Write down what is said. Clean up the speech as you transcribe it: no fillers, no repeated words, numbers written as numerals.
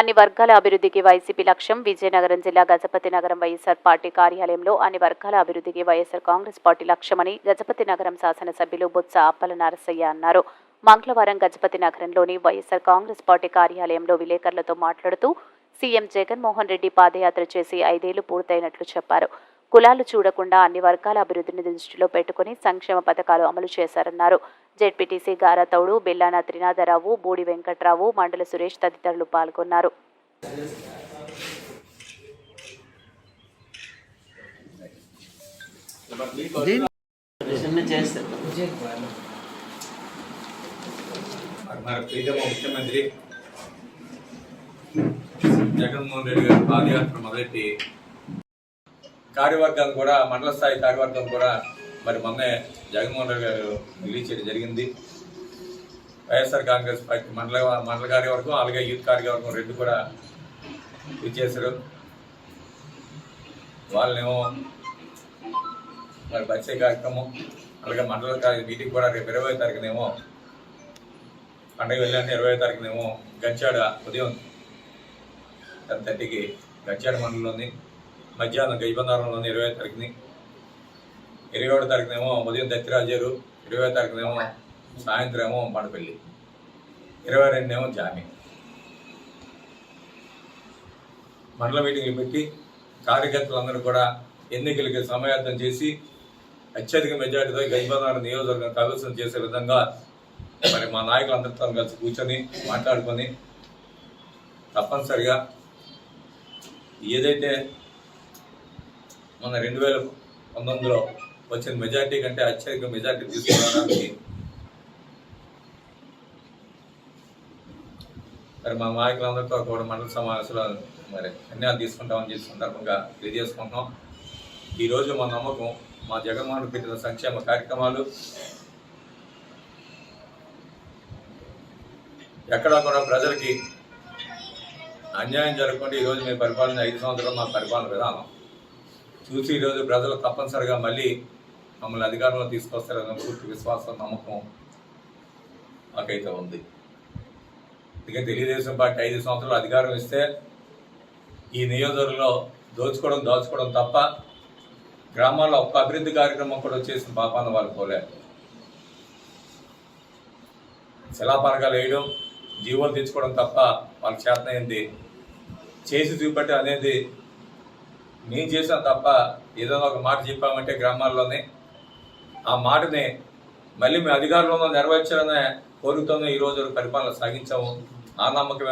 అన్ని వర్గాల అభివృద్ధికి వైసీపీ లక్ష్యం. విజయనగరం జిల్లా గజపతి నగరం వైఎస్ఆర్ పార్టీ కార్యాలయంలో అన్ని వర్గాల అభివృద్ధికి వైఎస్ఆర్ కాంగ్రెస్ పార్టీ లక్ష్యమని గజపతి నగరం శాసనసభ్యులు బొత్స అప్పల నరసయ్య అన్నారు. మంగళవారం గజపతి నగరంలోని వైఎస్ఆర్ కాంగ్రెస్ పార్టీ కార్యాలయంలో విలేకరులతో మాట్లాడుతూ సీఎం జగన్మోహన్ రెడ్డి పాదయాత్ర చేసి 5 ఏళ్లు పూర్తయినట్లు చెప్పారు. కులాలు చూడకుండా అన్ని వర్గాల అభివృద్ధిని దృష్టిలో పెట్టుకుని సంక్షేమ పథకాలు అమలు చేశారన్నారు. జెడ్పీటీసీ గారతౌడు, బెల్లాన త్రినాథరావు, బూడి వెంకట్రావు, మండల సురేష్ తదితరులు పాల్గొన్నారు. ముఖ్యమంత్రి జగన్మోహన్ రెడ్డి గారి పాదయాత్ర మొదలెట్టి కార్యవర్గం కూడా మండల స్థాయి కార్యవర్గం కూడా మరి మొన్నే జగన్మోహన్ రెడ్డి గారు రిలీజ్ చేయడం జరిగింది. వైఎస్ఆర్ కాంగ్రెస్ పార్టీ మండల కార్యవర్గం అలాగే యూత్ కార్యవర్గం రెండు కూడా ఇచ్చేశారు. వాళ్ళనేమో మరి బచ్చే కార్యక్రమం అలాగే మండల మీటింగ్ కూడా రేపు 20వ తారీఖునేమో పండుగ వెళ్ళాలని 20వ తారీఖునేమో గంచాడ ఉదయం 10:30కి గంచాడ మండలంలోని మధ్యాహ్నం గజబంధారంలోని 20వ తారీఖుని 27వ తారీఖునేమో ఉదయం దత్తిరాజేరు 20వ తారీఖునేమో సాయంత్రం ఏమో మడపల్లి 22 జామి మండల మీటింగ్లు పెట్టి కార్యకర్తలందరూ కూడా ఎన్నికలకి సమాయత్తం చేసి అత్యధిక మెజార్టీతో గజబంధారం నియోజకవర్గం కైవసం చేసే విధంగా మరి మా నాయకులందరితో కలిసి కూర్చొని మాట్లాడుకొని తప్పనిసరిగా ఏదైతే మన 2019లో వచ్చిన మెజార్టీ కంటే అత్యధిక మెజార్టీ తీసుకురావడానికి మరి మా నాయకులందరితో కూడా మండల సమావేశంలో మరి నిర్ణయాలు తీసుకుంటామని చెప్పి సందర్భంగా తెలియజేసుకుంటున్నాం. ఈరోజు మా నమ్మకం మా జగన్మోహన్ పెట్టిన సంక్షేమ కార్యక్రమాలు ఎక్కడా కూడా ప్రజలకి అన్యాయం జరగకుండా ఈరోజు మీ పరిపాలన 5 సంవత్సరాలు మా పరిపాలన విధానం చూసి ఈరోజు ప్రజలు తప్పనిసరిగా మళ్ళీ మమ్మల్ని అధికారంలో తీసుకొస్తారన్న పూర్తి విశ్వాసం నమ్మకం మాకైతే ఉంది. ఇక తెలుగుదేశం పార్టీ 5 సంవత్సరాలు అధికారం ఇస్తే ఈ నియోజకవర్గంలో దాచుకోవడం తప్ప గ్రామాల్లో ఒక్క అభివృద్ధి కార్యక్రమం కూడా చేసిన పాపాన వాళ్ళు పోలేరు. శిలాపలకాలు వేయడం, జీవోలు తెచ్చుకోవడం తప్ప వాళ్ళకి చేతనైంది చేసి చూపెట్టే అనేది మేము చేసాం తప్ప ఏదైనా ఒక మాట చెప్పామంటే గ్రామాల్లోనే ఆ మాటని మళ్ళీ మేము అధికారంలో నెరవేర్చాలనే కోరికతోనే ఈరోజు పరిపాలన సాగించాము. ఆ నమ్మకమే